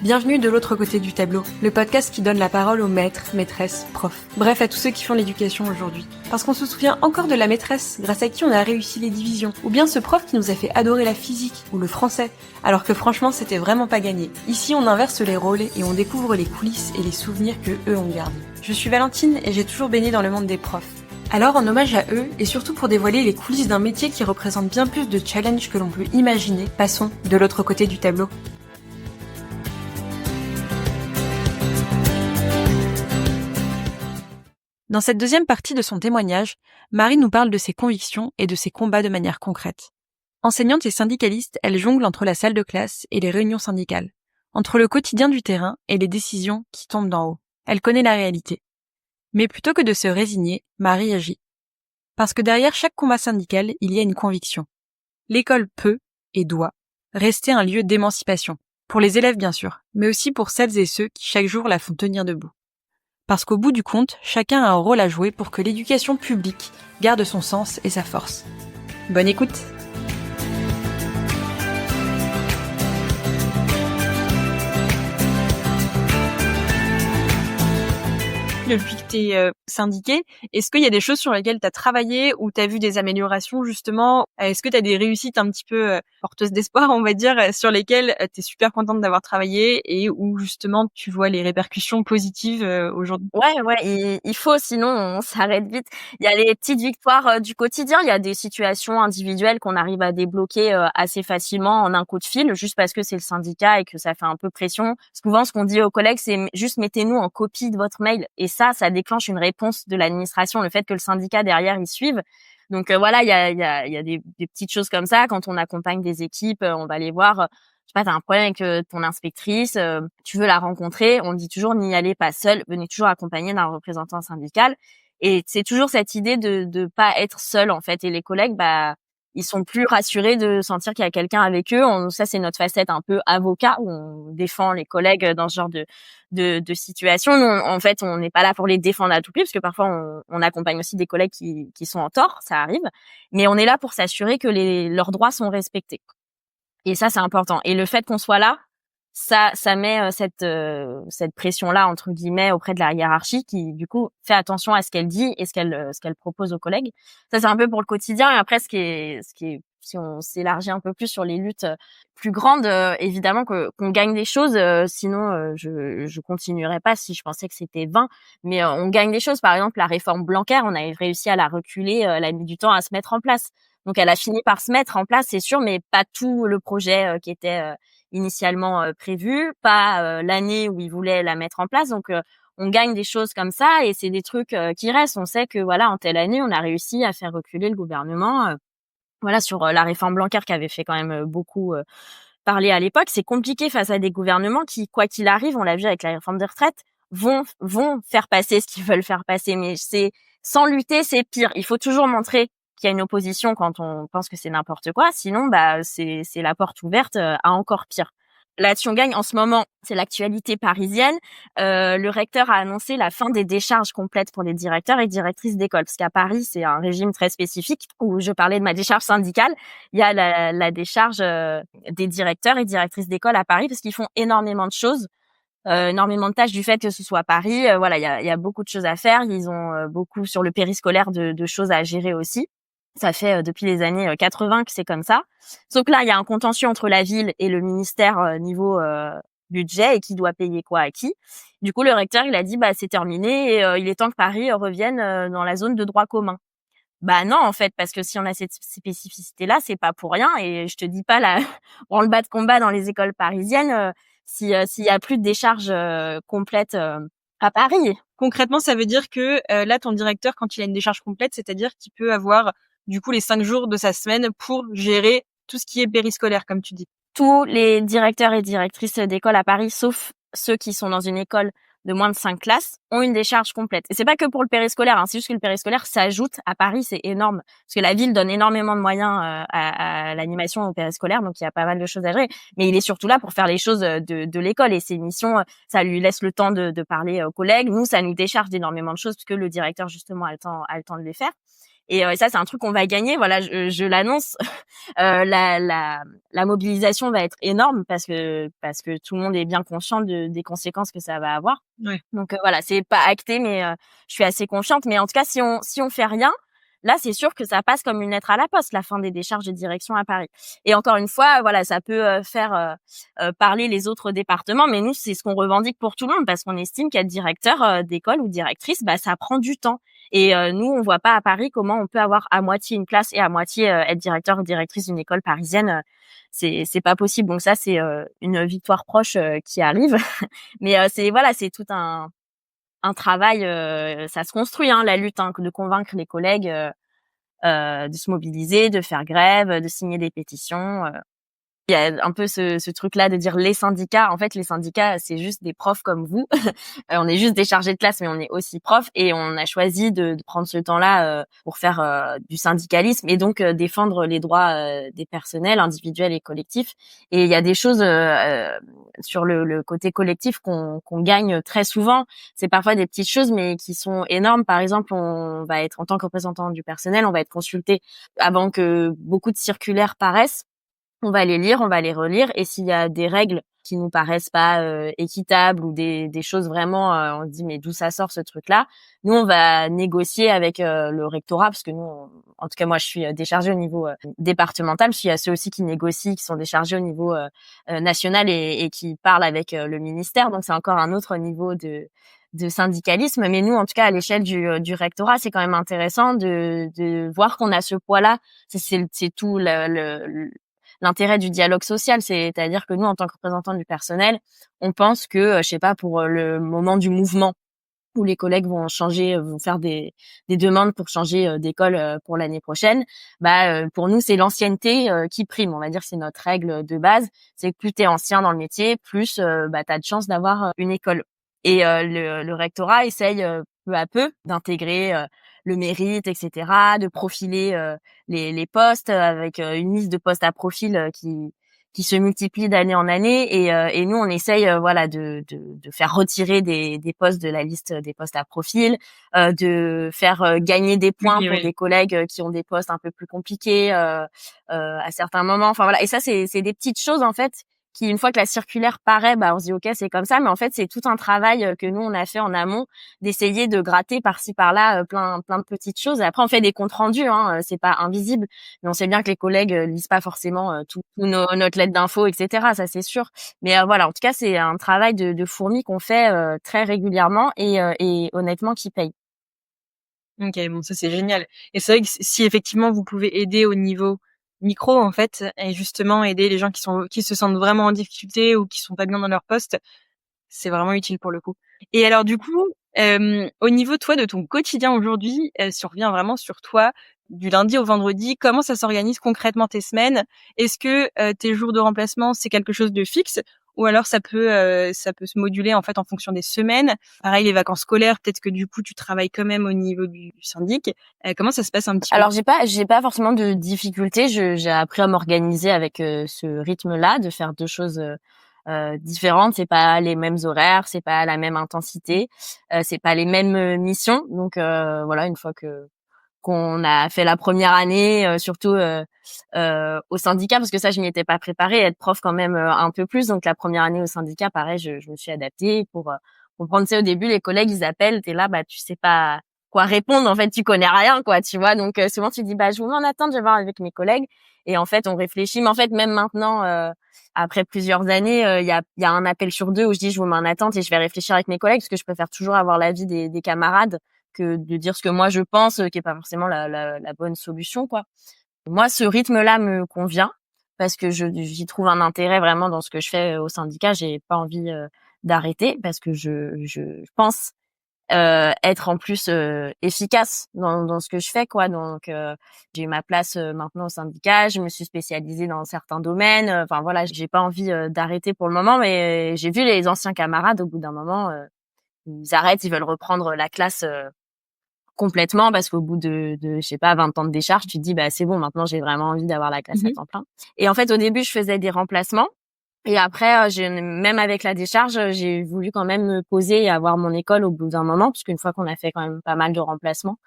Bienvenue de l'autre côté du tableau, le podcast qui donne la parole aux maîtres, maîtresses, profs. Bref, à tous ceux qui font l'éducation aujourd'hui. Parce qu'on se souvient encore de la maîtresse, grâce à qui on a réussi les divisions. Ou bien ce prof qui nous a fait adorer la physique, ou le français. Alors que franchement, c'était vraiment pas gagné. Ici, on inverse les rôles et on découvre les coulisses et les souvenirs que eux ont gardés. Je suis Valentine et j'ai toujours baigné dans le monde des profs. Alors, en hommage à eux, et surtout pour dévoiler les coulisses d'un métier qui représente bien plus de challenges que l'on peut imaginer, passons de l'autre côté du tableau. Dans cette deuxième partie de son témoignage, Marie nous parle de ses convictions et de ses combats de manière concrète. Enseignante et syndicaliste, elle jongle entre la salle de classe et les réunions syndicales, entre le quotidien du terrain et les décisions qui tombent d'en haut. Elle connaît la réalité. Mais plutôt que de se résigner, Marie agit. Parce que derrière chaque combat syndical, il y a une conviction. L'école peut, et doit, rester un lieu d'émancipation. Pour les élèves bien sûr, mais aussi pour celles et ceux qui chaque jour la font tenir debout. Parce qu'au bout du compte, chacun a un rôle à jouer pour que l'éducation publique garde son sens et sa force. Bonne écoute! Depuis que tu es syndiquée, est-ce qu'il y a des choses sur lesquelles tu as travaillé ou tu as vu des améliorations justement? Est-ce que tu as des réussites un petit peu porteuses d'espoir, on va dire, sur lesquelles tu es super contente d'avoir travaillé et où justement tu vois les répercussions positives aujourd'hui? Ouais, il faut, sinon on s'arrête vite. Il y a les petites victoires du quotidien, il y a des situations individuelles qu'on arrive à débloquer assez facilement en un coup de fil, juste parce que c'est le syndicat et que ça fait un peu pression. Souvent, ce qu'on dit aux collègues, c'est juste mettez-nous en copie de votre mail. Et ça déclenche une réponse de l'administration, le fait que le syndicat derrière il suive. Donc voilà, il y a des petites choses comme ça. Quand on accompagne des équipes, on va les voir. Je sais pas, t'as un problème avec ton inspectrice, tu veux la rencontrer, on dit toujours n'y allez pas seul, venez toujours accompagné d'un représentant syndical. Et c'est toujours cette idée de pas être seul en fait. Et les collègues, ils sont plus rassurés de sentir qu'il y a quelqu'un avec eux. Ça c'est notre facette un peu avocat où on défend les collègues dans ce genre de situation. Nous, en fait, on n'est pas là pour les défendre à tout prix parce que parfois on accompagne aussi des collègues qui sont en tort, ça arrive. Mais on est là pour s'assurer que leurs droits sont respectés. Et ça, c'est important. Et le fait qu'on soit là, ça met cette pression-là entre guillemets auprès de la hiérarchie qui du coup fait attention à ce qu'elle dit et ce qu'elle propose aux collègues. Ça c'est un peu pour le quotidien. Et après ce qui est si on s'élargit un peu plus sur les luttes plus grandes, évidemment qu'on gagne des choses. Sinon je continuerais pas si je pensais que c'était vain. Mais on gagne des choses. Par exemple la réforme Blanquer, on a réussi à la reculer. Elle a mis du temps à se mettre en place. Donc elle a fini par se mettre en place, c'est sûr, mais pas tout le projet qui était initialement prévu, pas l'année où ils voulaient la mettre en place. Donc on gagne des choses comme ça et c'est des trucs qui restent. On sait que voilà, en telle année, on a réussi à faire reculer le gouvernement. Voilà, sur la réforme Blanquer qui avait fait quand même beaucoup parler à l'époque. C'est compliqué face à des gouvernements qui, quoi qu'il arrive, on l'a vu avec la réforme des retraites, vont faire passer ce qu'ils veulent faire passer. Mais sans lutter, c'est pire. Il faut toujours montrer qu'il y a une opposition quand on pense que c'est n'importe quoi. Sinon, c'est la porte ouverte à encore pire. Là-dessus, on gagne. En ce moment, c'est l'actualité parisienne. Le recteur a annoncé la fin des décharges complètes pour les directeurs et directrices d'école. Parce qu'à Paris, c'est un régime très spécifique où je parlais de ma décharge syndicale. Il y a la décharge des directeurs et directrices d'école à Paris parce qu'ils font énormément de choses. Énormément de tâches du fait que ce soit à Paris. Voilà, il y a beaucoup de choses à faire. Ils ont beaucoup sur le périscolaire de choses à gérer aussi. Ça fait depuis les années 80 que c'est comme ça. Sauf que là, il y a un contentieux entre la ville et le ministère niveau budget et qui doit payer quoi à qui. Du coup, le recteur, il a dit c'est terminé et il est temps que Paris revienne dans la zone de droit commun. Non, en fait, parce que si on a cette spécificité-là, c'est pas pour rien. Et je te dis pas là, branle-bas de combat dans les écoles parisiennes s'il y a plus de décharge complète à Paris. Concrètement, ça veut dire que là, ton directeur, quand il a une décharge complète, c'est-à-dire qu'il peut avoir du coup les 5 jours de sa semaine pour gérer tout ce qui est périscolaire, comme tu dis. Tous les directeurs et directrices d'école à Paris, sauf ceux qui sont dans une école de moins de 5 classes, ont une décharge complète. Et c'est pas que pour le périscolaire, c'est juste que le périscolaire s'ajoute à Paris, c'est énorme. Parce que la ville donne énormément de moyens à l'animation au périscolaire, donc il y a pas mal de choses à gérer. Mais il est surtout là pour faire les choses de l'école. Et ses missions, ça lui laisse le temps de parler aux collègues. Nous, ça nous décharge d'énormément de choses, puisque le directeur, justement, a le temps de les faire. Et ça, c'est un truc qu'on va gagner. Voilà, je l'annonce. La mobilisation va être énorme parce que tout le monde est bien conscient des conséquences que ça va avoir. Ouais. Donc voilà, c'est pas acté, mais je suis assez confiante. Mais en tout cas, si on fait rien, là, c'est sûr que ça passe comme une lettre à la poste, la fin des décharges de direction à Paris. Et encore une fois, voilà, ça peut faire parler les autres départements, mais nous, c'est ce qu'on revendique pour tout le monde, parce qu'on estime qu'être directeur d'école ou directrice, bah, ça prend du temps. Et nous, on voit pas à Paris comment on peut avoir à moitié une classe et à moitié être directeur ou directrice d'une école parisienne. C'est pas possible. Donc ça, c'est une victoire proche qui arrive. Mais c'est tout un travail, ça se construit, hein, la lutte, hein, de convaincre les collègues de se mobiliser, de faire grève, de signer des pétitions. Il y a un peu ce truc-là de dire les syndicats. En fait, les syndicats, c'est juste des profs comme vous. On est juste des chargés de classe, mais on est aussi profs. Et on a choisi de prendre ce temps-là pour faire du syndicalisme et donc défendre les droits des personnels individuels et collectifs. Et il y a des choses sur le côté collectif qu'on gagne très souvent. C'est parfois des petites choses, mais qui sont énormes. Par exemple, on va être, en tant que représentant du personnel, on va être consulté avant que beaucoup de circulaires paraissent. On va les lire, on va les relire, et s'il y a des règles qui nous paraissent pas équitables ou des choses vraiment, on se dit mais d'où ça sort ce truc-là, nous on va négocier avec le rectorat, parce que nous, en tout cas moi je suis déchargée au niveau départemental, parce qu'il y a ceux aussi qui négocient, qui sont déchargés au niveau national et qui parlent avec le ministère, donc c'est encore un autre niveau de syndicalisme. Mais nous, en tout cas, à l'échelle du rectorat, c'est quand même intéressant de voir qu'on a ce poids-là. C'est tout l'intérêt du dialogue social, c'est-à-dire que nous, en tant que représentants du personnel, on pense que, je sais pas, pour le moment du mouvement où les collègues vont changer, vont faire des demandes pour changer d'école pour l'année prochaine, bah pour nous c'est l'ancienneté qui prime. On va dire que c'est notre règle de base, c'est que plus t'es ancien dans le métier, plus bah t'as de chances d'avoir une école. Et le rectorat essaye peu à peu d'intégrer le mérite, etc., de profiler les postes avec une liste de postes à profil qui se multiplie d'année en année, et nous on essaye voilà de faire retirer des postes de la liste des postes à profil, de faire gagner des points pour des collègues qui ont des postes un peu plus compliqués à certains moments. Enfin voilà, et ça c'est des petites choses en fait qui, une fois que la circulaire paraît, bah on se dit ok c'est comme ça, mais en fait c'est tout un travail que nous on a fait en amont, d'essayer de gratter par-ci par-là plein de petites choses. Et après on fait des comptes rendus, hein, c'est pas invisible, mais on sait bien que les collègues lisent pas forcément tout notre lettre d'info, etc. Ça c'est sûr. Mais voilà, en tout cas c'est un travail de fourmi qu'on fait très régulièrement et honnêtement qui paye. Ok, bon ça c'est génial. Et c'est vrai que si effectivement vous pouvez aider au niveau micro en fait, et justement aider les gens qui se sentent vraiment en difficulté ou qui sont pas bien dans leur poste, c'est vraiment utile pour le coup. Et alors du coup, au niveau toi de ton quotidien aujourd'hui, si on revient vraiment sur toi, du lundi au vendredi, comment ça s'organise concrètement tes semaines? Est-ce que tes jours de remplacement c'est quelque chose de fixe, ou alors ça peut se moduler en fait en fonction des semaines? Pareil, les vacances scolaires, peut-être que du coup tu travailles quand même au niveau du syndic. Comment ça se passe un petit peu? Alors j'ai pas forcément de difficultés. J'ai appris à m'organiser avec ce rythme-là, de faire deux choses différentes. C'est pas les mêmes horaires, c'est pas la même intensité, c'est pas les mêmes missions. Donc voilà, une fois que qu'on a fait la première année, surtout au syndicat, parce que ça je m'y étais pas préparée, être prof quand même un peu plus. Donc la première année au syndicat, pareil, je me suis adaptée pour prendre. Tu sais, au début les collègues ils appellent, t'es là, bah tu sais pas quoi répondre, en fait tu connais rien quoi, tu vois. Donc souvent tu dis bah je vous mets en attente, je vais voir avec mes collègues. Et en fait on réfléchit, mais en fait même maintenant après plusieurs années, il y a un appel sur deux où je dis je vous mets en attente et je vais réfléchir avec mes collègues, parce que je préfère toujours avoir l'avis des camarades que de dire ce que moi je pense, qui est pas forcément la bonne solution quoi. Moi ce rythme-là me convient, parce que j'y trouve un intérêt vraiment dans ce que je fais au syndicat. J'ai pas envie d'arrêter, parce que je pense être en plus efficace dans ce que je fais quoi. Donc j'ai eu ma place maintenant au syndicat, je me suis spécialisée dans certains domaines, enfin voilà, j'ai pas envie d'arrêter pour le moment, mais j'ai vu les anciens camarades au bout d'un moment ils arrêtent, ils veulent reprendre la classe complètement, parce qu'au bout de je sais pas 20 ans de décharge, tu te dis bah c'est bon, maintenant j'ai vraiment envie d'avoir la classe à temps plein. Et en fait au début je faisais des remplacements, et après même avec la décharge, j'ai voulu quand même me poser et avoir mon école au bout d'un moment, parce qu'une fois qu'on a fait quand même pas mal de remplacements,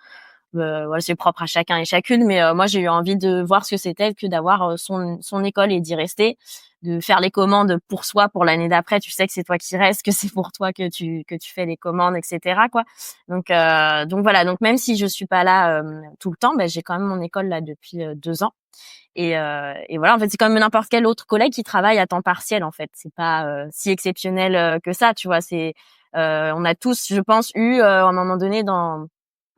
Voilà, c'est propre à chacun et chacune, mais moi j'ai eu envie de voir ce que c'était que d'avoir son école et d'y rester, de faire les commandes pour soi pour l'année d'après. Tu sais que c'est toi qui restes, que c'est pour toi que tu fais les commandes, etc. quoi. Donc voilà. Donc même si je suis pas là tout le temps, ben j'ai quand même mon école là depuis 2 ans. Et voilà, en fait, c'est comme n'importe quel autre collègue qui travaille à temps partiel. En fait, c'est pas si exceptionnel que ça. Tu vois, on a tous, je pense, eu à un moment donné dans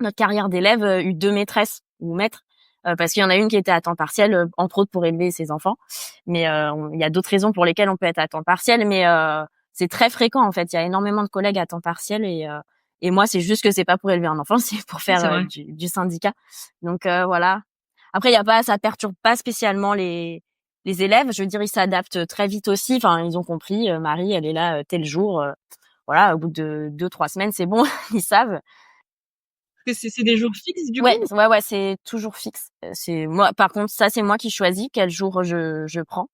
notre carrière d'élève, eu 2 maîtresses ou maîtres, parce qu'il y en a une qui était à temps partiel, entre autres pour élever ses enfants. Mais il y a d'autres raisons pour lesquelles on peut être à temps partiel, mais c'est très fréquent en fait. Il y a énormément de collègues à temps partiel et moi c'est juste que c'est pas pour élever un enfant, c'est pour Oui, faire c'est vrai. du syndicat. Donc voilà. Après ça perturbe pas spécialement les élèves. Je veux dire, ils s'adaptent très vite aussi. Enfin, ils ont compris. Marie, elle est là tel jour. Voilà, au bout de 2-3 semaines, c'est bon, ils savent. Parce que c'est des jours fixes du coup? Ouais, c'est toujours fixe. C'est moi, par contre, ça, c'est moi qui choisis quel jour je prends.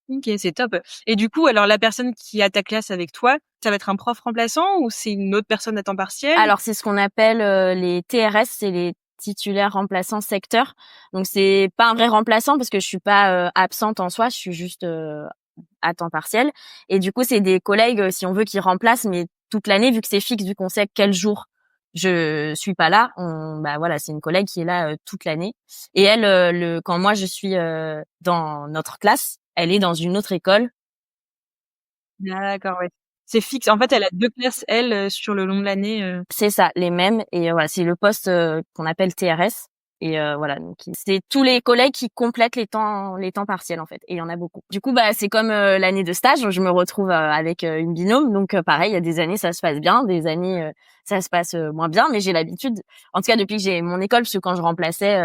OK, c'est top. Et du coup, alors la personne qui a ta classe avec toi, ça va être un prof remplaçant ou c'est une autre personne à temps partiel? Alors, c'est ce qu'on appelle les TRS, c'est les titulaires remplaçants secteur. Donc, c'est pas un vrai remplaçant parce que je suis pas absente en soi, je suis juste à temps partiel. Et du coup, c'est des collègues, si on veut, qui remplacent, mais toute l'année, vu que c'est fixe, vu qu'on sait quel jour je suis pas là, bah voilà, c'est une collègue qui est là toute l'année. Et elle, quand moi je suis dans notre classe, elle est dans une autre école. D'accord, ouais. C'est fixe. En fait, elle a 2 classes, elle, sur le long de l'année. C'est ça, les mêmes. Et voilà, c'est le poste qu'on appelle TRS. Et voilà, donc c'est tous les collègues qui complètent les temps partiels en fait. Et il y en a beaucoup. Du coup, bah c'est comme l'année de stage. Je me retrouve avec une binôme. Donc pareil, il y a des années ça se passe bien, des années ça se passe moins bien. Mais j'ai l'habitude, en tout cas depuis que j'ai mon école, parce que quand je remplaçais,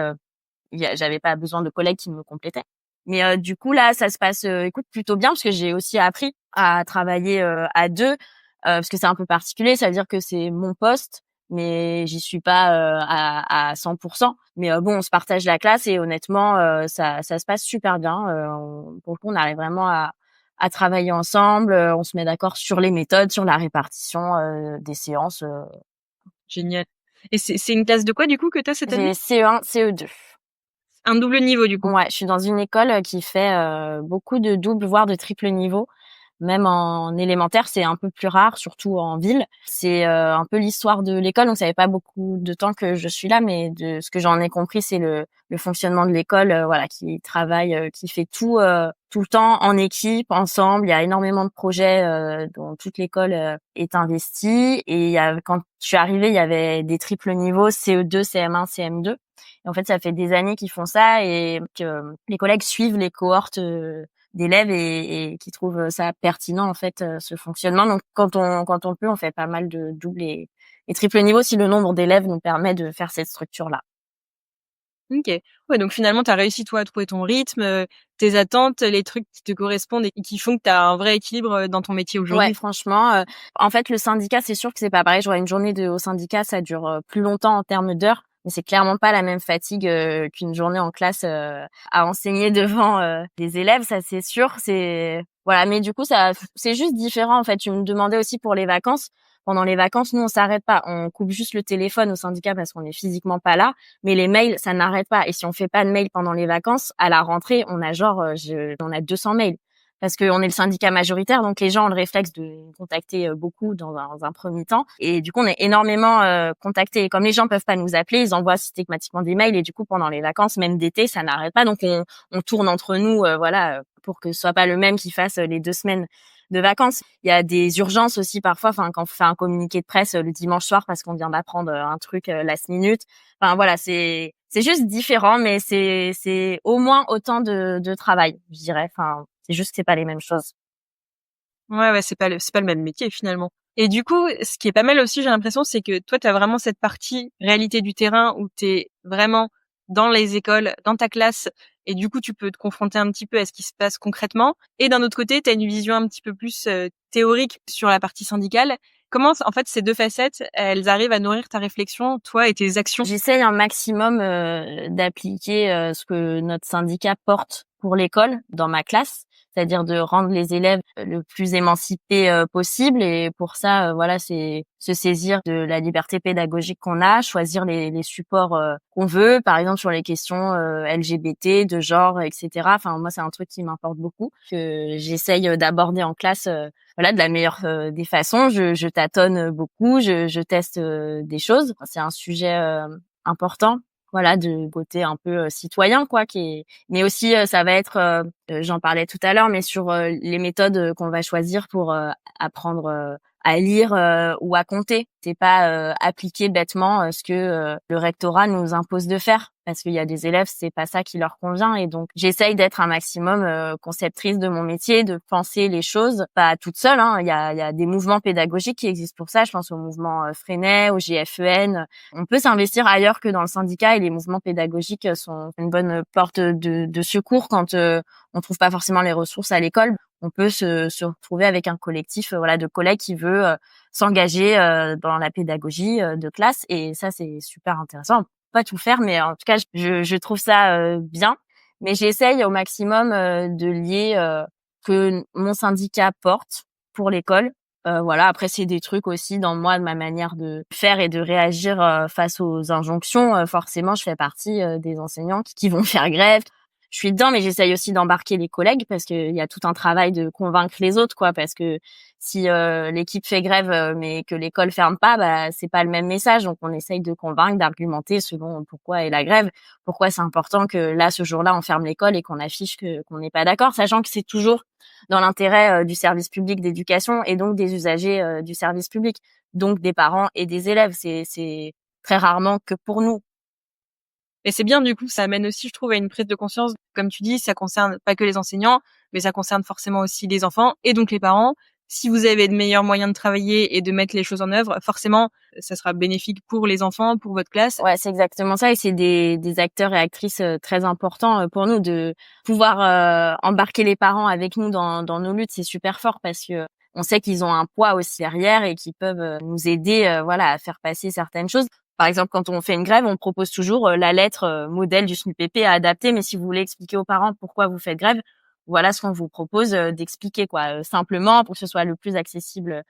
j'avais pas besoin de collègues qui me complétaient. Mais du coup là, ça se passe, écoute, plutôt bien parce que j'ai aussi appris à travailler à deux, parce que c'est un peu particulier. Ça veut dire que c'est mon poste, mais j'y suis pas à 100%. Mais bon, on se partage la classe et honnêtement, ça se passe super bien. Pour le coup, on arrive vraiment à travailler ensemble. On se met d'accord sur les méthodes, sur la répartition des séances. Génial. Et c'est une classe de quoi du coup que tu as cette année? J'ai CE1, CE2. Un double niveau du coup? Ouais, je suis dans une école qui fait beaucoup de double, voire de triple niveau. Même en élémentaire, c'est un peu plus rare, surtout en ville. C'est un peu l'histoire de l'école, donc ça fait pas beaucoup de temps que je suis là, mais de ce que j'en ai compris, c'est le fonctionnement de l'école, voilà, qui travaille, qui fait tout le temps en équipe, ensemble. Il y a énormément de projets dont toute l'école est investie. Et quand je suis arrivée, il y avait des triples niveaux, CE2, CM1, CM2. Et en fait, ça fait des années qu'ils font ça et que les collègues suivent les cohortes d'élèves et qui trouvent ça pertinent en fait ce fonctionnement. Donc quand on peut, on fait pas mal de double et triple niveau si le nombre d'élèves nous permet de faire cette structure là. OK. Ouais, donc finalement, tu as réussi toi à trouver ton rythme, tes attentes, les trucs qui te correspondent et qui font que tu as un vrai équilibre, dans ton métier Ouais, aujourd'hui. franchement, en fait, le syndicat, c'est sûr que c'est pas pareil. Je vois une journée au syndicat, ça dure plus longtemps en termes d'heures, mais c'est clairement pas la même fatigue qu'une journée en classe à enseigner devant des élèves, ça c'est sûr. C'est voilà, mais du coup, c'est juste différent en fait. Tu me demandais aussi pour les vacances. Pendant les vacances, nous, on s'arrête pas. On coupe juste le téléphone au syndicat parce qu'on est physiquement pas là, mais les mails, ça n'arrête pas. Et si on fait pas de mails pendant les vacances, à la rentrée, on a on a 200 mails parce qu'on est le syndicat majoritaire, donc les gens ont le réflexe de nous contacter beaucoup dans un premier temps. Et du coup, on est énormément contactés. Et comme les gens peuvent pas nous appeler, ils envoient systématiquement des mails. Et du coup, pendant les vacances, même d'été, ça n'arrête pas. Donc, on tourne entre nous, voilà, pour que ce soit pas le même qui fasse les 2 semaines de vacances. Il y a des urgences aussi parfois, enfin quand on fait un communiqué de presse le dimanche soir parce qu'on vient d'apprendre un truc last minute. Enfin voilà, c'est juste différent, mais c'est au moins autant de travail, je dirais. Enfin, c'est juste que c'est pas les mêmes choses. Ouais, c'est pas le même métier finalement. Et du coup, ce qui est pas mal aussi, j'ai l'impression, c'est que toi, tu as vraiment cette partie réalité du terrain où tu es vraiment dans les écoles, dans ta classe, et du coup, tu peux te confronter un petit peu à ce qui se passe concrètement. Et d'un autre côté, tu as une vision un petit peu plus théorique sur la partie syndicale. Comment, en fait, ces deux facettes, elles arrivent à nourrir ta réflexion, toi et tes actions? J'essaye un maximum d'appliquer ce que notre syndicat porte pour l'école dans ma classe, c'est-à-dire de rendre les élèves le plus émancipés possible. Et pour ça, voilà, c'est se saisir de la liberté pédagogique qu'on a, choisir les supports qu'on veut, par exemple sur les questions LGBT, de genre, etc. Enfin, moi, c'est un truc qui m'importe beaucoup, que j'essaye d'aborder en classe, voilà, de la meilleure des façons. Je tâtonne beaucoup, je teste des choses. C'est un sujet important, voilà, de côté un peu citoyen, quoi, mais aussi ça va être j'en parlais tout à l'heure, mais sur les méthodes qu'on va choisir pour apprendre à lire ou à compter. C'est pas appliquer bêtement ce que le rectorat nous impose de faire, parce qu'il y a des élèves, c'est pas ça qui leur convient. Et donc j'essaye d'être un maximum conceptrice de mon métier, de penser les choses pas toute seule, hein. Il y a des mouvements pédagogiques qui existent pour ça. Je pense au mouvement Freinet, au GFEN. On peut s'investir ailleurs que dans le syndicat, et les mouvements pédagogiques sont une bonne porte de secours quand on trouve pas forcément les ressources à l'école. On peut se retrouver avec un collectif voilà, de collègues qui veut s'engager dans la pédagogie de classe, et ça c'est super intéressant. On peut pas tout faire, mais en tout cas je trouve ça bien. Mais j'essaye au maximum de lier que mon syndicat porte pour l'école. Voilà, après c'est des trucs aussi dans moi, de ma manière de faire et de réagir face aux injonctions. Forcément, je fais partie des enseignants qui vont faire grève. Je suis dedans, mais j'essaye aussi d'embarquer les collègues, parce qu'il y a tout un travail de convaincre les autres, quoi. Parce que si l'équipe fait grève mais que l'école ferme pas, bah c'est pas le même message. Donc on essaye de convaincre, d'argumenter selon pourquoi est la grève, pourquoi c'est important que là ce jour-là on ferme l'école et qu'on affiche qu'on n'est pas d'accord, sachant que c'est toujours dans l'intérêt du service public d'éducation, et donc des usagers du service public, donc des parents et des élèves. C'est très rarement que pour nous. Et c'est bien, du coup, ça amène aussi, je trouve, à une prise de conscience. Comme tu dis, ça concerne pas que les enseignants, mais ça concerne forcément aussi les enfants et donc les parents. Si vous avez de meilleurs moyens de travailler et de mettre les choses en œuvre, forcément, ça sera bénéfique pour les enfants, pour votre classe. Ouais, c'est exactement ça, et c'est des acteurs et actrices très importants pour nous, de pouvoir embarquer les parents avec nous dans nos luttes. C'est super fort, parce que on sait qu'ils ont un poids aussi derrière et qu'ils peuvent nous aider voilà, à faire passer certaines choses. Par exemple, quand on fait une grève, on propose toujours la lettre modèle du SNUPP à adapter, mais si vous voulez expliquer aux parents pourquoi vous faites grève, voilà ce qu'on vous propose d'expliquer, quoi, simplement, pour que ce soit le plus accessible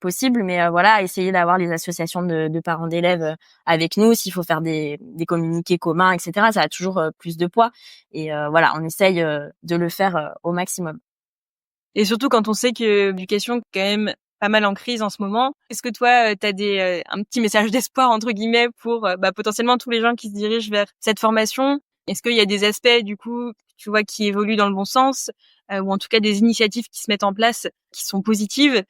possible. Mais voilà, essayer d'avoir les associations de parents d'élèves avec nous. S'il faut faire des communiqués communs, etc., ça a toujours plus de poids. Et voilà, on essaye de le faire au maximum. Et surtout quand on sait que l'éducation est quand même pas mal en crise en ce moment. Est-ce que toi, tu as un petit message d'espoir, entre guillemets, pour potentiellement tous les gens qui se dirigent vers cette formation? Est-ce qu'il y a des aspects, du coup, tu vois, qui évoluent dans le bon sens, ou en tout cas des initiatives qui se mettent en place qui sont positives?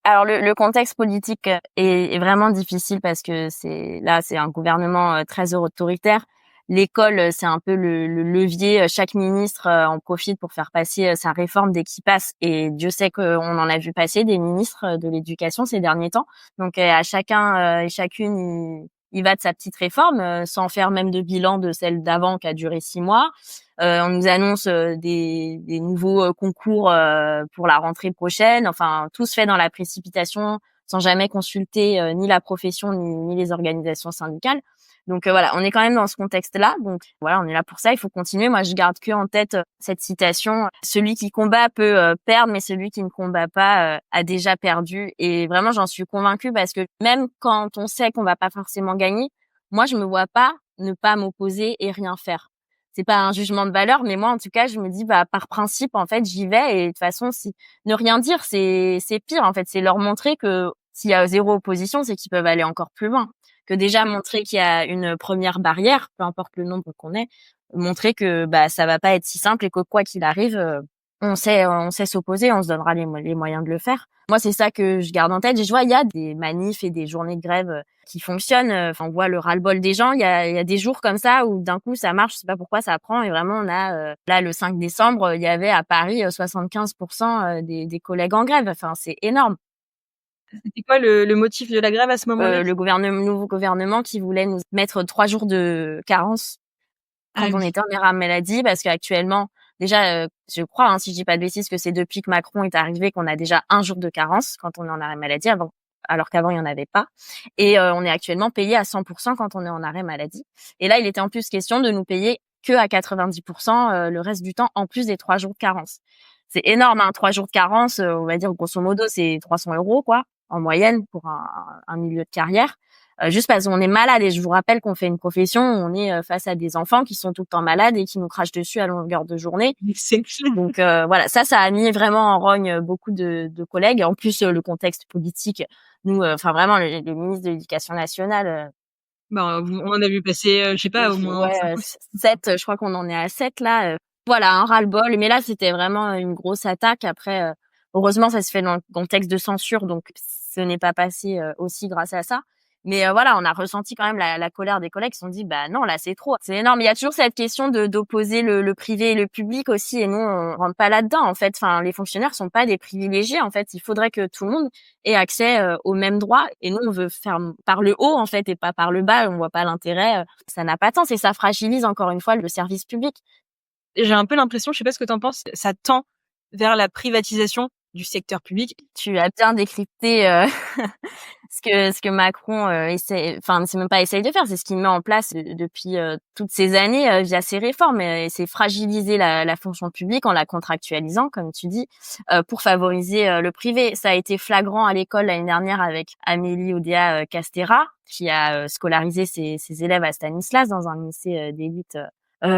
Alors le contexte politique est vraiment difficile, parce que c'est un gouvernement très autoritaire. L'école, c'est un peu le levier. Chaque ministre en profite pour faire passer sa réforme dès qu'il passe. Et Dieu sait qu'on en a vu passer des ministres de l'éducation ces derniers temps. Donc à chacun et chacune, il va de sa petite réforme, sans faire même de bilan de celle d'avant qui a duré 6 mois. On nous annonce des nouveaux concours pour la rentrée prochaine. Enfin, tout se fait dans la précipitation, sans jamais consulter ni la profession ni les organisations syndicales. Donc voilà, on est quand même dans ce contexte-là. Donc voilà, on est là pour ça. Il faut continuer. Moi, je garde que en tête cette citation: celui qui combat peut perdre, mais celui qui ne combat pas a déjà perdu. Et vraiment, j'en suis convaincue, parce que même quand on sait qu'on va pas forcément gagner, moi, je me vois pas ne pas m'opposer et rien faire. C'est pas un jugement de valeur, mais moi, en tout cas, je me dis, par principe, en fait, j'y vais. Et de toute façon, si ne rien dire, c'est pire. En fait, c'est leur montrer que s'il y a zéro opposition, c'est qu'ils peuvent aller encore plus loin. Que déjà montrer qu'il y a une première barrière, peu importe le nombre qu'on est, montrer que ça va pas être si simple, et que quoi qu'il arrive, on sait s'opposer, on se donnera les moyens de le faire. Moi, c'est ça que je garde en tête. Et je vois, il y a des manifs et des journées de grève qui fonctionnent. Enfin, on voit le ras-le-bol des gens. Il y a des jours comme ça où d'un coup ça marche, je sais pas pourquoi ça prend. Et vraiment, on a là le 5 décembre, il y avait à Paris 75% des collègues en grève. Enfin, c'est énorme. C'était quoi le motif de la grève à ce moment-là? Le nouveau gouvernement qui voulait nous mettre 3 jours de carence Ah quand on oui. était en arrêt maladie, parce qu'actuellement, déjà, je crois, hein, si je dis pas de bêtises, que c'est depuis que Macron est arrivé qu'on a déjà 1 jour de carence quand on est en arrêt maladie, alors qu'avant il y en avait pas. Et on est actuellement payé à 100% quand on est en arrêt maladie. Et là, il était en plus question de nous payer que à 90% le reste du temps, en plus des 3 jours de carence. C'est énorme, hein, 3 jours de carence, on va dire grosso modo, c'est 300 € quoi, en moyenne pour un milieu de carrière. Juste parce qu'on est malade, et je vous rappelle qu'on fait une profession où on est face à des enfants qui sont tout le temps malades et qui nous crachent dessus à longueur de journée. C'est clair. Donc voilà, ça a mis vraiment en rogne beaucoup de collègues. En plus, le contexte politique, nous, enfin vraiment, le ministre de l'Éducation nationale, On en a vu passer, je sais pas, au moins ouais, 5 ou 6. 7, je crois qu'on en est à 7 là. Voilà, un ras-le-bol. Mais là, c'était vraiment une grosse attaque. Après, heureusement, ça se fait dans le contexte de censure, donc ce n'est pas passé aussi grâce à ça. Mais voilà, on a ressenti quand même la colère des collègues qui se sont dit, bah non, là, c'est trop. C'est énorme. Il y a toujours cette question d'opposer le privé et le public aussi. Et nous, on rentre pas là-dedans, en fait. Enfin, les fonctionnaires sont pas des privilégiés, en fait. Il faudrait que tout le monde ait accès aux mêmes droits. Et nous, on veut faire par le haut, en fait, et pas par le bas. On voit pas l'intérêt. Ça n'a pas de sens et ça fragilise encore une fois le service public. J'ai un peu l'impression, je sais pas ce que t'en penses, ça tend vers la privatisation du secteur public. Tu as bien décrypté ce que Macron essaie, enfin c'est même pas essaye de faire, c'est ce qu'il met en place depuis toutes ces années via ses réformes. Et c'est fragiliser la fonction publique en la contractualisant, comme tu dis, pour favoriser le privé. Ça a été flagrant à l'école l'année dernière avec Amélie Oudéa Castéra, qui a scolarisé ses élèves à Stanislas dans un lycée d'élite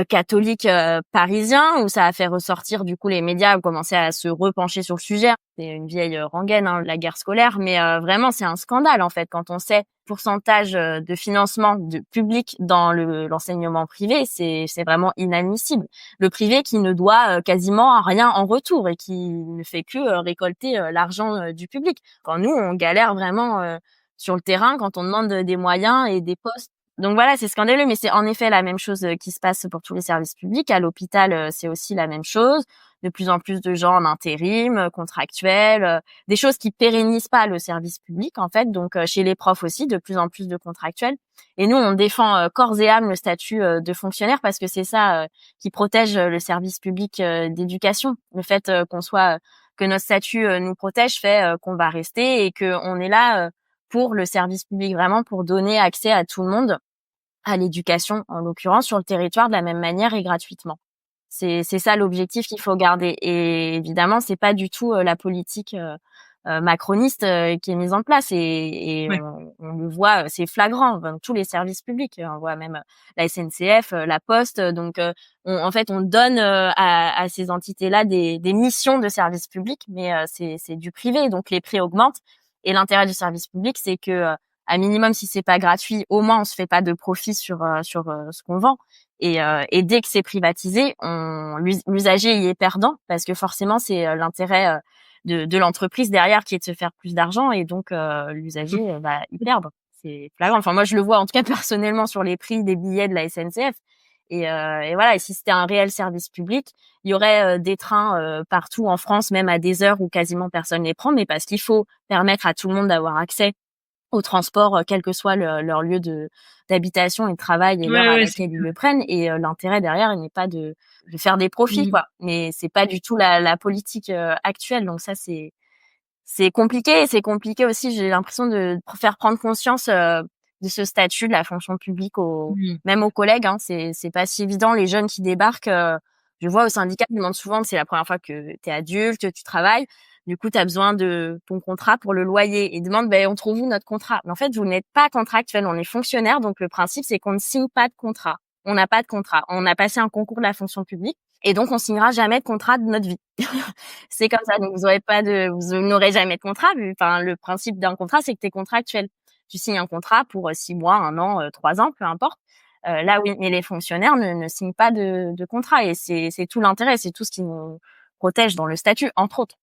catholique parisien, où ça a fait ressortir, du coup les médias ont commencé à se repencher sur le sujet. C'est une vieille rengaine, hein, la guerre scolaire, mais vraiment c'est un scandale en fait quand on sait le pourcentage de financement de public dans l'enseignement privé, c'est vraiment inadmissible. Le privé qui ne doit quasiment rien en retour et qui ne fait que récolter l'argent du public. Quand nous on galère vraiment sur le terrain, quand on demande des moyens et des postes. Donc voilà, c'est scandaleux, mais c'est en effet la même chose qui se passe pour tous les services publics. À l'hôpital, c'est aussi la même chose. De plus en plus de gens en intérim, contractuels, des choses qui pérennisent pas le service public en fait. Donc chez les profs aussi, de plus en plus de contractuels. Et nous, on défend corps et âme le statut de fonctionnaire parce que c'est ça qui protège le service public d'éducation. Le fait que notre statut nous protège fait qu'on va rester et que on est là pour le service public, vraiment pour donner accès à tout le monde à l'éducation, en l'occurrence sur le territoire de la même manière et gratuitement. C'est ça l'objectif qu'il faut garder. Et évidemment, c'est pas du tout la politique macroniste qui est mise en place. Et Ouais. on le voit, c'est flagrant dans tous les services publics. On voit même la SNCF, la Poste. Donc, en fait, on donne à ces entités-là des missions de service public, mais c'est du privé. Donc, les prix augmentent. Et l'intérêt du service public, c'est que à minimum, si c'est pas gratuit, au moins on se fait pas de profit sur ce qu'on vend. Et dès que c'est privatisé, l'usager y est perdant parce que forcément c'est l'intérêt de l'entreprise derrière qui est de se faire plus d'argent et donc l'usager va y perdre. C'est flagrant. Enfin moi je le vois en tout cas personnellement sur les prix des billets de la SNCF. Et voilà. Et si c'était un réel service public, il y aurait des trains partout en France, même à des heures où quasiment personne les prend, mais parce qu'il faut permettre à tout le monde d'avoir accès au transport, quel que soit leur lieu d'habitation et de travail et l'heure à Ouais, laquelle ils le prennent. Et l'intérêt derrière, il n'est pas de faire des profits, mmh. quoi. Mais c'est pas du tout la politique actuelle. Donc ça, c'est compliqué. Et c'est compliqué aussi, j'ai l'impression, de faire prendre conscience de ce statut de la fonction publique Mmh. même aux collègues. Hein. C'est pas si évident. Les jeunes qui débarquent, je vois au syndicat, ils demandent souvent que c'est la première fois que tu es adulte, que tu travailles. Du coup, tu as besoin de ton contrat pour le loyer. Ils demandent, on trouve où notre contrat? Mais en fait, vous n'êtes pas contractuel, on est fonctionnaire. Donc, le principe, c'est qu'on ne signe pas de contrat. On n'a pas de contrat. On a passé un concours de la fonction publique. Et donc, on signera jamais de contrat de notre vie. C'est comme ça. Donc, vous n'aurez jamais de contrat. Enfin, le principe d'un contrat, c'est que tu es contractuel. Tu signes un contrat pour 6 mois, 1 an, 3 ans, peu importe. Là, oui, mais les fonctionnaires ne signent pas de contrat. Et c'est tout l'intérêt. C'est tout ce qui nous protège dans le statut, entre autres.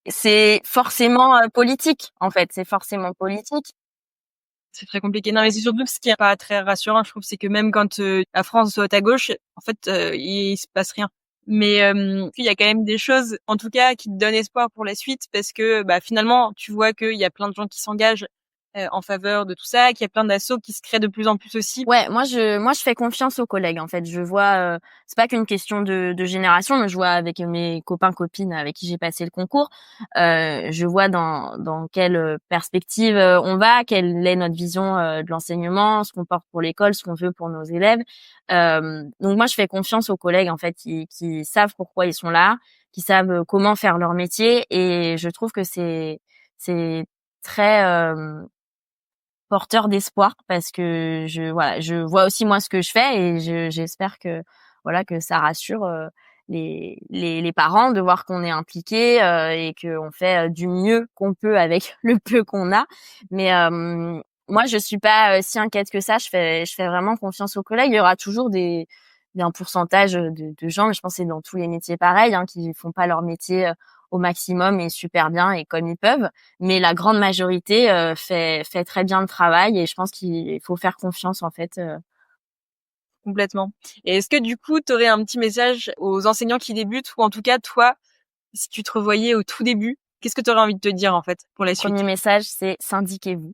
C'est forcément politique, en fait. C'est forcément politique. C'est très compliqué. Non, mais c'est surtout ce qui est pas très rassurant, je trouve, c'est que même quand la France soit à gauche, en fait, il se passe rien. Mais il y a quand même des choses, en tout cas, qui te donnent espoir pour la suite, parce que finalement, tu vois qu'il y a plein de gens qui s'engagent en faveur de tout ça, qu'il y a plein d'assauts qui se créent de plus en plus aussi? Ouais, moi je fais confiance aux collègues en fait. Je vois c'est pas qu'une question de génération, mais je vois avec mes copains copines avec qui j'ai passé le concours, je vois dans quelle perspective on va, quelle est notre vision de l'enseignement, ce qu'on porte pour l'école, ce qu'on veut pour nos élèves. Donc moi je fais confiance aux collègues en fait qui savent pourquoi ils sont là, qui savent comment faire leur métier et je trouve que c'est très porteur d'espoir parce que je vois aussi moi ce que je fais et j'espère que voilà que ça rassure les parents de voir qu'on est impliqués et qu'on fait du mieux qu'on peut avec le peu qu'on a. Mais moi je suis pas si inquiète que ça. Je fais vraiment confiance aux collègues. Il y aura toujours un pourcentage de gens, mais je pense que c'est dans tous les métiers pareil, hein, qui font pas leur métier au maximum et super bien et comme ils peuvent. Mais la grande majorité fait très bien le travail et je pense qu'il faut faire confiance en fait. Complètement. Et est-ce que du coup, tu aurais un petit message aux enseignants qui débutent ou en tout cas, toi, si tu te revoyais au tout début, qu'est-ce que tu aurais envie de te dire en fait pour la Premier suite? message, c'est syndiquez-vous.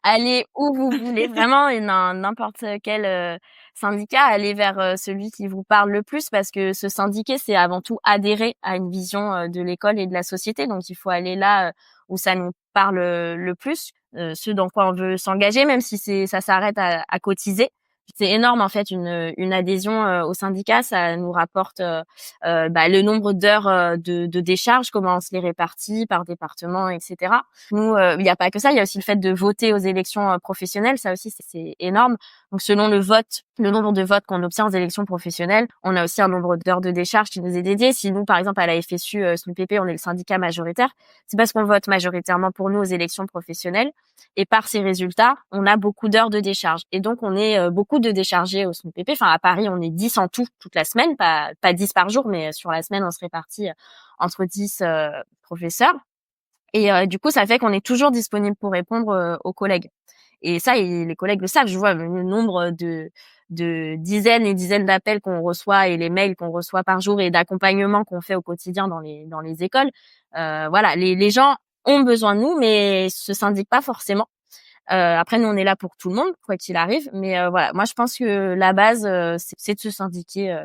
Allez où vous voulez, vraiment, et n'importe quel syndicat, allez vers celui qui vous parle le plus parce que se syndiquer, c'est avant tout adhérer à une vision de l'école et de la société. Donc, il faut aller là où ça nous parle le plus, ce dans quoi on veut s'engager, même si ça s'arrête à cotiser. C'est énorme en fait une adhésion au syndicat, ça nous rapporte le nombre d'heures de décharge, comment on se les répartit par département, etc. Nous, il y a pas que ça, il y a aussi le fait de voter aux élections professionnelles, ça aussi c'est énorme. Donc selon le nombre de votes qu'on obtient aux élections professionnelles, on a aussi un nombre d'heures de décharge qui nous est dédié. Si nous, par exemple, à la FSU, SNUPP, on est le syndicat majoritaire, c'est parce qu'on vote majoritairement pour nous aux élections professionnelles. Et par ces résultats, on a beaucoup d'heures de décharge. Et donc, on est beaucoup de déchargés au SNUPP. Enfin, à Paris, on est 10 en tout, toute la semaine. Pas 10 par jour, mais sur la semaine, on se répartit entre 10 professeurs. Et du coup, ça fait qu'on est toujours disponible pour répondre aux collègues. Et ça, les collègues le savent. Je vois le nombre de dizaines et dizaines d'appels qu'on reçoit et les mails qu'on reçoit par jour et d'accompagnement qu'on fait au quotidien dans les écoles. Voilà, les gens ont besoin de nous, mais se syndiquent pas forcément. Après, nous, on est là pour tout le monde, quoi qu'il arrive. Mais voilà, moi, je pense que la base, c'est de se syndiquer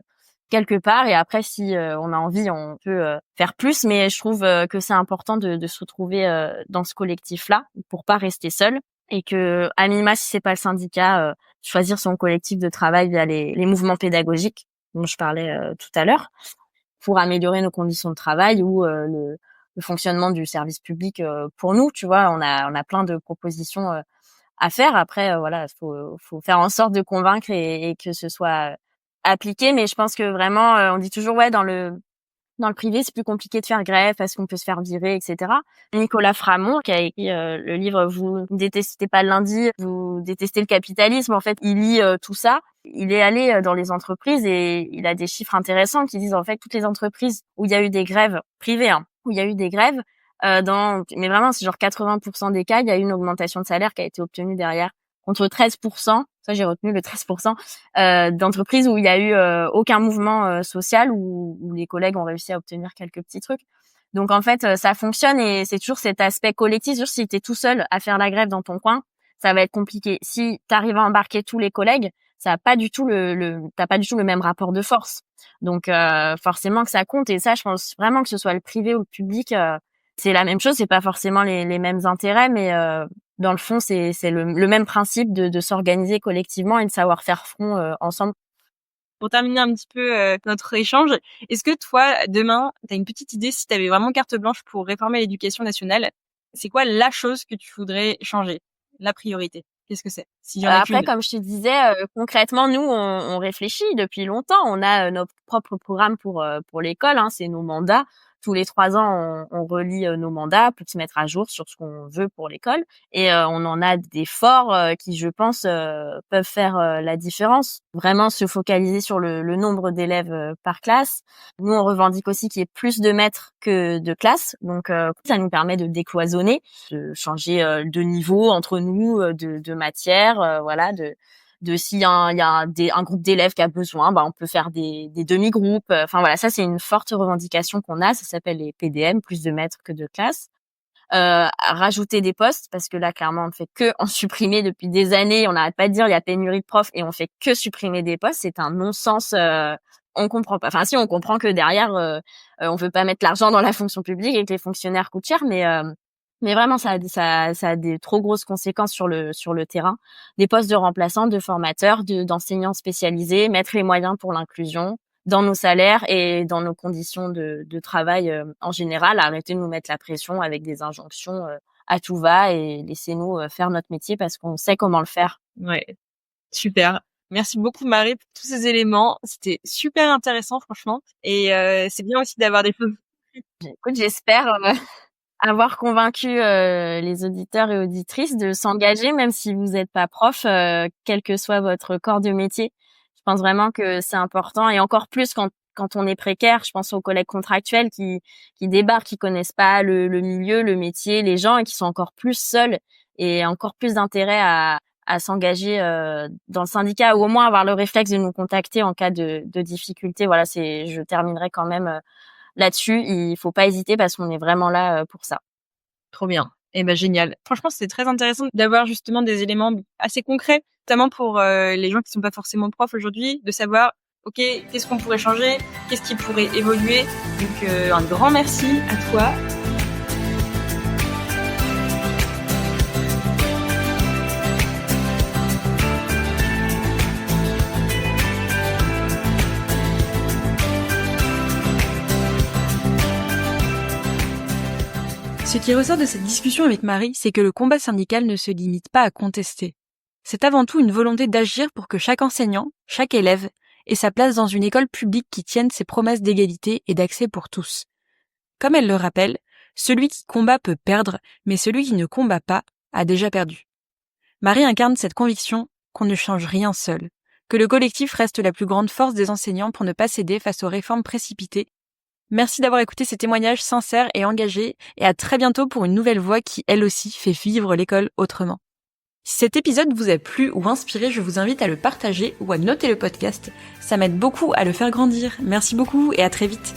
quelque part. Et après, si on a envie, on peut faire plus. Mais je trouve que c'est important de se retrouver dans ce collectif-là pour pas rester seul. Et que, à minima, si c'est pas le syndicat, choisir son collectif de travail via les mouvements pédagogiques dont je parlais tout à l'heure, pour améliorer nos conditions de travail ou le fonctionnement du service public pour nous. Tu vois, on a plein de propositions à faire. Après, voilà, faut faire en sorte de convaincre et que ce soit appliqué. Mais je pense que vraiment, on dit toujours, ouais, dans le privé, c'est plus compliqué de faire grève parce qu'on peut se faire virer, etc. Nicolas Framont, qui a écrit le livre Vous ne détestez pas le lundi, vous détestez le capitalisme, en fait, il lit tout ça. Il est allé dans les entreprises et il a des chiffres intéressants qui disent en fait toutes les entreprises où il y a eu des grèves privées, hein, où il y a eu des grèves, mais vraiment c'est genre 80% des cas, il y a eu une augmentation de salaire qui a été obtenue derrière, contre 13%. Ça, j'ai retenu le 13%. D'entreprises où il y a eu aucun mouvement social où les collègues ont réussi à obtenir quelques petits trucs. Donc en fait, ça fonctionne et c'est toujours cet aspect collectif. Toujours si t'es tout seul à faire la grève dans ton coin, ça va être compliqué. Si t'arrives à embarquer tous les collègues, ça a pas du tout t'as pas du tout le même rapport de force. Donc forcément que ça compte et ça, je pense vraiment que ce soit le privé ou le public, c'est la même chose. C'est pas forcément les mêmes intérêts, mais dans le fond, c'est le même principe de s'organiser collectivement et de savoir faire front ensemble. Pour terminer un petit peu notre échange, est-ce que toi, demain, tu as une petite idée si tu avais vraiment carte blanche pour réformer l'éducation nationale? C'est quoi la chose que tu voudrais changer? La priorité? Qu'est-ce que c'est? S'il y en a Après, qu'une. comme je te disais, concrètement, nous, on réfléchit depuis longtemps. On a notre propre programme pour l'école, hein, c'est nos mandats. Tous les 3 ans, on relit nos mandats pour se mettre à jour sur ce qu'on veut pour l'école. Et on en a des forts qui, je pense, peuvent faire la différence. Vraiment se focaliser sur le nombre d'élèves par classe. Nous, on revendique aussi qu'il y ait plus de maîtres que de classes. Donc, ça nous permet de décloisonner, de changer de niveau entre nous, de matière, voilà, de s'il y a un groupe d'élèves qui a besoin, on peut faire des demi-groupes. Enfin voilà, ça c'est une forte revendication qu'on a. Ça s'appelle les PDM, plus de maîtres que de classes. rajouter des postes, parce que là, clairement, on ne fait que en supprimer depuis des années. On n'arrête pas de dire il y a pénurie de profs et on fait que supprimer des postes. C'est un non-sens. On comprend pas. Enfin, si, on comprend que derrière, on veut pas mettre l'argent dans la fonction publique et que les fonctionnaires coûtent cher, mais vraiment, ça a des trop grosses conséquences sur le terrain. Des postes de remplaçants, de formateurs, d'enseignants spécialisés, mettre les moyens pour l'inclusion dans nos salaires et dans nos conditions de travail en général. Arrêter de nous mettre la pression avec des injonctions à tout va et laissez-nous faire notre métier parce qu'on sait comment le faire. Ouais, super. Merci beaucoup Marie pour tous ces éléments. C'était super intéressant franchement. Et c'est bien aussi d'avoir des choses. Écoute, j'espère avoir convaincu les auditeurs et auditrices de s'engager, même si vous n'êtes pas prof, quel que soit votre corps de métier. Je pense vraiment que c'est important, et encore plus quand on est précaire. Je pense aux collègues contractuels qui débarquent, qui connaissent pas le milieu, le métier, les gens, et qui sont encore plus seuls et encore plus d'intérêt à s'engager dans le syndicat, ou au moins avoir le réflexe de nous contacter en cas de difficulté. Voilà, je terminerai quand même là-dessus. Il faut pas hésiter parce qu'on est vraiment là pour ça. Trop bien. Eh ben génial. Franchement, c'était très intéressant d'avoir justement des éléments assez concrets, notamment pour les gens qui sont pas forcément profs aujourd'hui, de savoir OK, qu'est-ce qu'on pourrait changer, qu'est-ce qui pourrait évoluer. Donc un grand merci à toi. Ce qui ressort de cette discussion avec Marie, c'est que le combat syndical ne se limite pas à contester. C'est avant tout une volonté d'agir pour que chaque enseignant, chaque élève, ait sa place dans une école publique qui tienne ses promesses d'égalité et d'accès pour tous. Comme elle le rappelle, celui qui combat peut perdre, mais celui qui ne combat pas a déjà perdu. Marie incarne cette conviction qu'on ne change rien seul, que le collectif reste la plus grande force des enseignants pour ne pas céder face aux réformes précipitées. Merci d'avoir écouté ces témoignages sincères et engagés, et à très bientôt pour une nouvelle voix qui, elle aussi, fait vivre l'école autrement. Si cet épisode vous a plu ou inspiré, je vous invite à le partager ou à noter le podcast. Ça m'aide beaucoup à le faire grandir. Merci beaucoup et à très vite.